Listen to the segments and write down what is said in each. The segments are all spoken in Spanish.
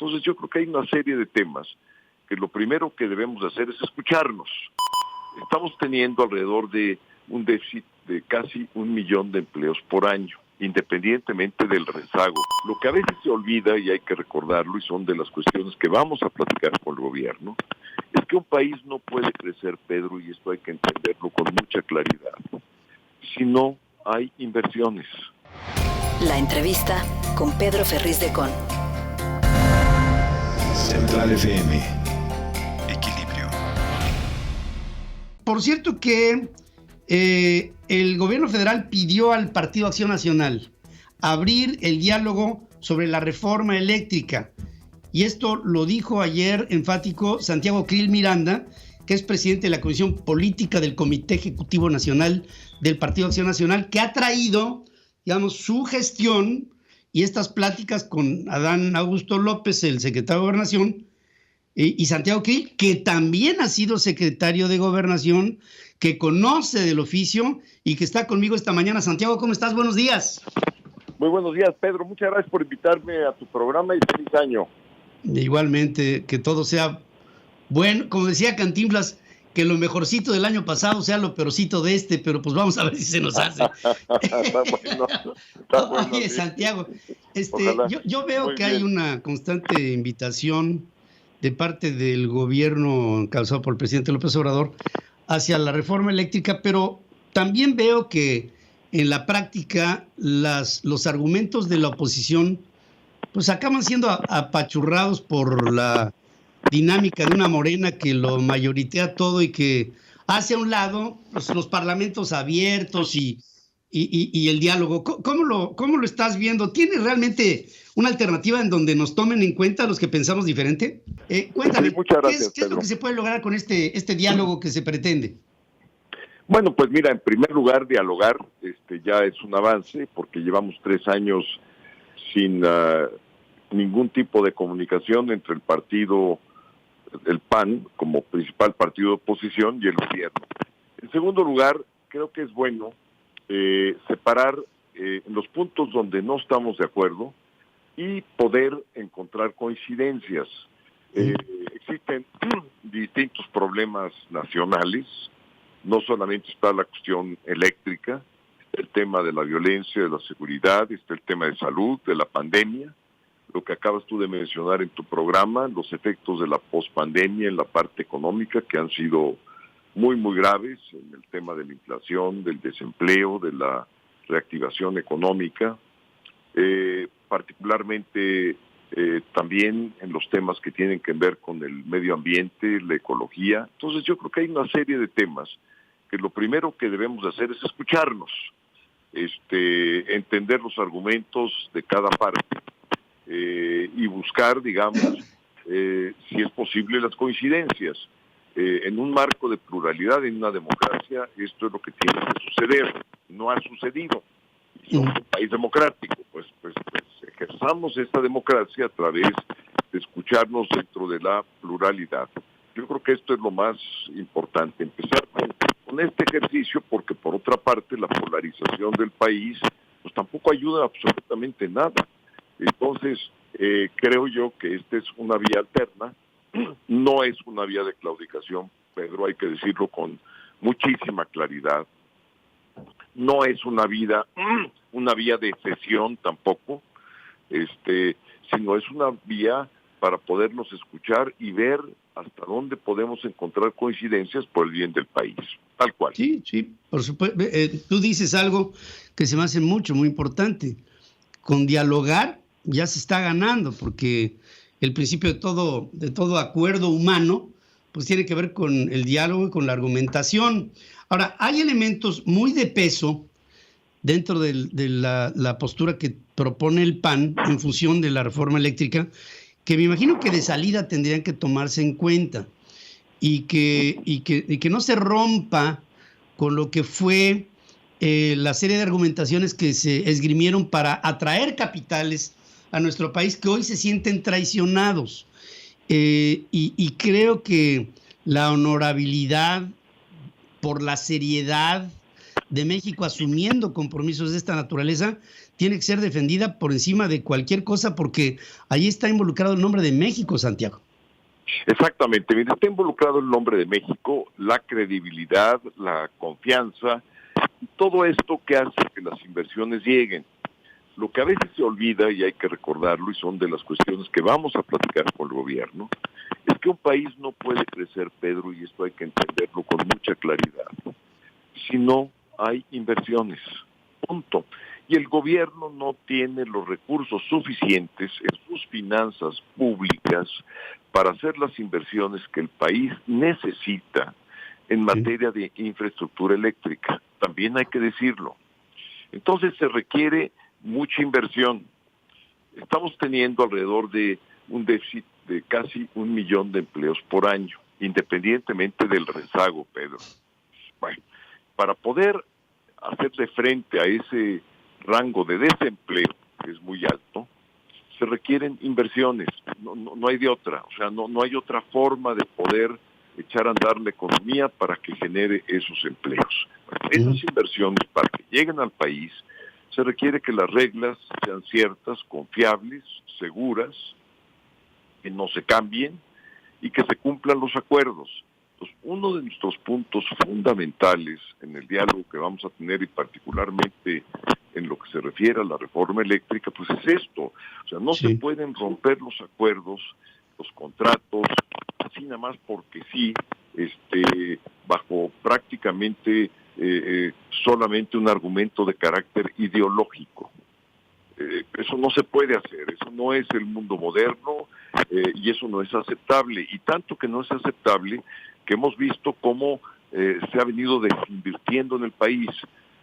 Entonces yo creo que hay una serie de temas que lo primero que debemos hacer es escucharnos. Estamos teniendo alrededor de un déficit de casi 1 millón de empleos por año, independientemente del rezago. Lo que a veces se olvida, y hay que recordarlo, y son de las cuestiones que vamos a platicar con el gobierno, es que un país no puede crecer, Pedro, y esto hay que entenderlo con mucha claridad, si no hay inversiones. La entrevista con Pedro Ferriz de Con. Central FM. Equilibrio. Por cierto que el gobierno federal pidió al Partido Acción Nacional abrir el diálogo sobre la reforma eléctrica. Y esto lo dijo ayer enfático Santiago Krill Miranda, que es presidente de la Comisión Política del Comité Ejecutivo Nacional del Partido Acción Nacional, que ha traído, digamos, su gestión y estas pláticas con Adán Augusto López, el secretario de Gobernación, y Santiago Krill, que también ha sido secretario de Gobernación, que conoce del oficio y que está conmigo esta mañana. Santiago, ¿cómo estás? Buenos días. Muy buenos días, Pedro. Muchas gracias por invitarme a tu programa y feliz año. Igualmente, que todo sea bueno. Como decía Cantinflas, que lo mejorcito del año pasado sea lo peorcito de este, pero pues vamos a ver si se nos hace. Está bueno. Oye, Sí. Santiago, yo veo Muy que bien. hay una constante invitación de parte del gobierno encabezado por el presidente López Obrador hacia la reforma eléctrica, pero también veo que en la práctica los argumentos de la oposición pues acaban siendo apachurrados por la dinámica de una Morena que lo mayoritea todo y que hace a un lado pues, los parlamentos abiertos y el diálogo. ¿Cómo lo estás viendo? ¿Tiene realmente una alternativa en donde nos tomen en cuenta los que pensamos diferente? Cuéntame, Sí, muchas gracias, ¿qué es lo Pedro. que se puede lograr con este diálogo que se pretende? Bueno, pues mira, en primer lugar, dialogar ya es un avance, porque llevamos 3 años sin ningún tipo de comunicación entre el partido, el PAN, como principal partido de oposición, y el gobierno. En segundo lugar, creo que es bueno separar los puntos donde no estamos de acuerdo y poder encontrar coincidencias. Existen distintos problemas nacionales. No solamente está la cuestión eléctrica, el tema de la violencia, de la seguridad, está el tema de salud, de la pandemia, lo que acabas tú de mencionar en tu programa, los efectos de la pospandemia en la parte económica que han sido muy, muy graves, en el tema de la inflación, del desempleo, de la reactivación económica, particularmente también en los temas que tienen que ver con el medio ambiente, la ecología. Entonces yo creo que hay una serie de temas que lo primero que debemos hacer es escucharnos, entender los argumentos de cada parte y buscar, digamos, si es posible, las coincidencias. En un marco de pluralidad, en una democracia, esto es lo que tiene que suceder. No ha sucedido. Y somos un país democrático, pues ejerzamos esta democracia a través de escucharnos dentro de la pluralidad. Yo creo que esto es lo más importante, empezar con este ejercicio, porque por otra parte la polarización del país pues tampoco ayuda absolutamente nada. Entonces, creo yo que esta es una vía alterna, no es una vía de claudicación, Pedro, hay que decirlo con muchísima claridad. No es una vía de cesión tampoco, sino es una vía para podernos escuchar y ver hasta dónde podemos encontrar coincidencias por el bien del país, tal cual. Sí, por supuesto. Tú dices algo que se me hace muy importante. Con dialogar ya se está ganando, porque el principio de todo acuerdo humano pues tiene que ver con el diálogo y con la argumentación. Ahora, hay elementos muy de peso dentro de la postura que propone el PAN en función de la reforma eléctrica, que me imagino que de salida tendrían que tomarse en cuenta y que no se rompa con lo que fue la serie de argumentaciones que se esgrimieron para atraer capitales a nuestro país que hoy se sienten traicionados. Y creo que la honorabilidad por la seriedad de México asumiendo compromisos de esta naturaleza tiene que ser defendida por encima de cualquier cosa porque ahí está involucrado el nombre de México, Santiago. Exactamente, mira, está involucrado el nombre de México, la credibilidad, la confianza, todo esto que hace que las inversiones lleguen. Lo que a veces se olvida, y hay que recordarlo, y son de las cuestiones que vamos a platicar con el gobierno, es que un país no puede crecer, Pedro, y esto hay que entenderlo con mucha claridad, si no hay inversiones, punto. Y el gobierno no tiene los recursos suficientes en sus finanzas públicas para hacer las inversiones que el país necesita en materia de infraestructura eléctrica. También hay que decirlo. Entonces se requiere mucha inversión. Estamos teniendo alrededor de un déficit de casi 1 millón de empleos por año, independientemente del rezago, Pedro. Bueno, para poder hacerle frente a ese rango de desempleo, que es muy alto, se requieren inversiones, no hay de otra, o sea, no hay otra forma de poder echar a andar la economía para que genere esos empleos. Esas inversiones, para que lleguen al país, se requiere que las reglas sean ciertas, confiables, seguras, que no se cambien y que se cumplan los acuerdos. Entonces, uno de nuestros puntos fundamentales en el diálogo que vamos a tener, y particularmente en lo que se refiere a la reforma eléctrica, pues es esto. O sea, no se pueden romper los acuerdos, los contratos, así nada más porque sí, bajo prácticamente solamente un argumento de carácter ideológico. Eso no se puede hacer, eso no es el mundo moderno y eso no es aceptable. Y tanto que no es aceptable que hemos visto cómo se ha venido desinvirtiendo en el país.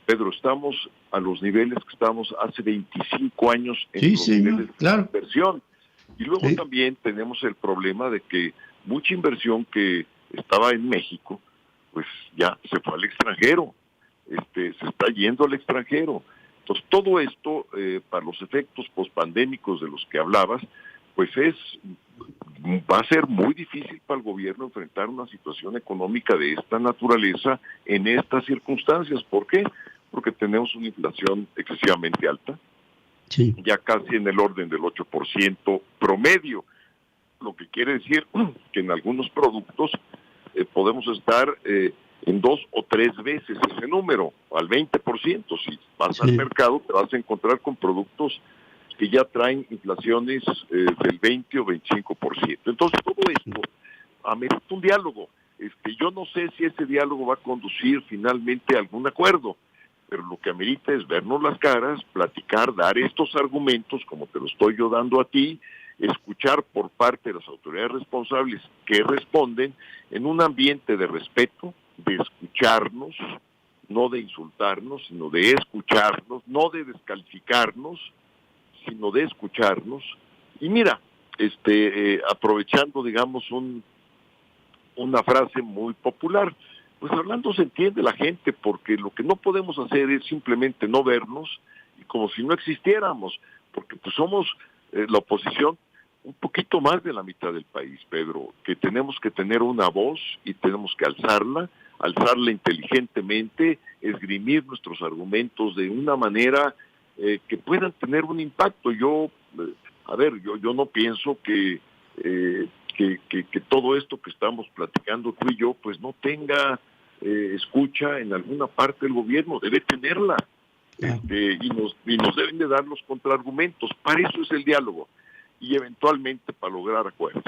Pedro, estamos a los niveles que estábamos hace 25 años en los niveles de inversión. Y luego también tenemos el problema de que mucha inversión que estaba en México, pues ya se fue al extranjero, se está yendo al extranjero. Entonces todo esto, para los efectos pospandémicos de los que hablabas, pues va a ser muy difícil para el gobierno enfrentar una situación económica de esta naturaleza en estas circunstancias. ¿Por qué? Porque tenemos una inflación excesivamente alta, ya casi en el orden del 8% promedio, lo que quiere decir que en algunos productos podemos estar en 2 o 3 veces ese número, al 20%. Si vas al mercado te vas a encontrar con productos que ya traen inflaciones del 20 o 25%. Entonces todo esto amerita un diálogo. Yo no sé si ese diálogo va a conducir finalmente a algún acuerdo, pero lo que amerita es vernos las caras, platicar, dar estos argumentos como te lo estoy yo dando a ti, escuchar por parte de las autoridades responsables que responden en un ambiente de respeto, de escucharnos, no de insultarnos, sino de escucharnos, no de descalificarnos, sino de escucharnos. Y mira, aprovechando, digamos, una frase muy popular, pues hablando se entiende la gente, porque lo que no podemos hacer es simplemente no vernos y como si no existiéramos, porque pues somos la oposición un poquito más de la mitad del país, Pedro, que tenemos que tener una voz y tenemos que alzarla inteligentemente, esgrimir nuestros argumentos de una manera que puedan tener un impacto. Yo no pienso que todo esto que estamos platicando tú y yo, pues no tenga escucha en alguna parte del gobierno, debe tenerla, y nos deben de dar los contraargumentos. Para eso es el diálogo y eventualmente para lograr acuerdos.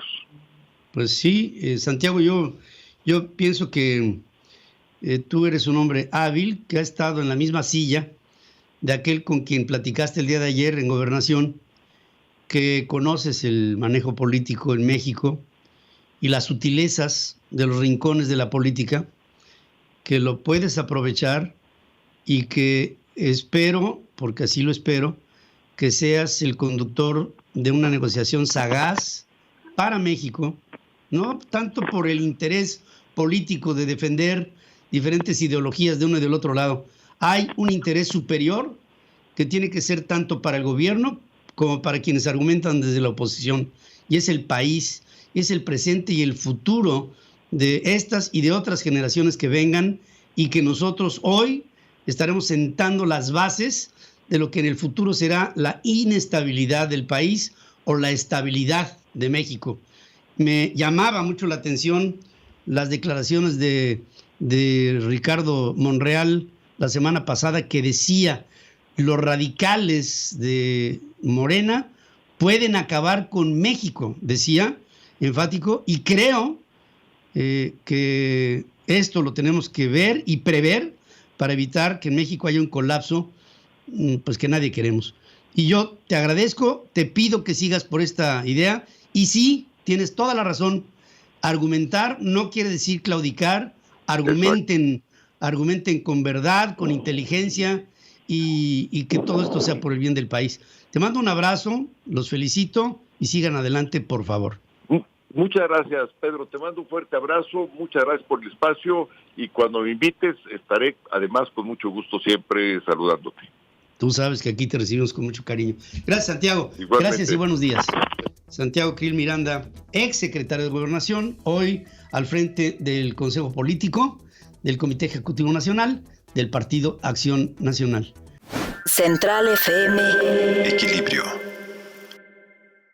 Pues sí, Santiago, yo pienso que tú eres un hombre hábil que ha estado en la misma silla de aquel con quien platicaste el día de ayer en Gobernación, que conoces el manejo político en México y las sutilezas de los rincones de la política, que lo puedes aprovechar y que espero, porque así lo espero, que seas el conductor de una negociación sagaz para México, no tanto por el interés político de defender diferentes ideologías de uno y del otro lado. Hay un interés superior que tiene que ser tanto para el gobierno como para quienes argumentan desde la oposición, y es el país, es el presente y el futuro de estas y de otras generaciones que vengan, y que nosotros hoy estaremos sentando las bases de lo que en el futuro será la inestabilidad del país o la estabilidad de México. Me llamaba mucho la atención las declaraciones de Ricardo Monreal la semana pasada, que decía: los radicales de Morena pueden acabar con México, decía, enfático, y creo que esto lo tenemos que ver y prever para evitar que en México haya un colapso, pues que nadie queremos. Y yo te agradezco, te pido que sigas por esta idea, y sí, tienes toda la razón, argumentar no quiere decir claudicar, argumenten con verdad, con inteligencia, y que todo esto sea por el bien del país. Te mando un abrazo, los felicito y sigan adelante, por favor. Muchas gracias, Pedro. Te mando un fuerte abrazo, muchas gracias por el espacio, y cuando me invites estaré, además, con mucho gusto siempre saludándote. Tú sabes que aquí te recibimos con mucho cariño. Gracias, Santiago. Igualmente. Gracias y buenos días. Santiago Krill Miranda, ex secretario de Gobernación, hoy al frente del Consejo Político del Comité Ejecutivo Nacional del Partido Acción Nacional. Central FM. Equilibrio.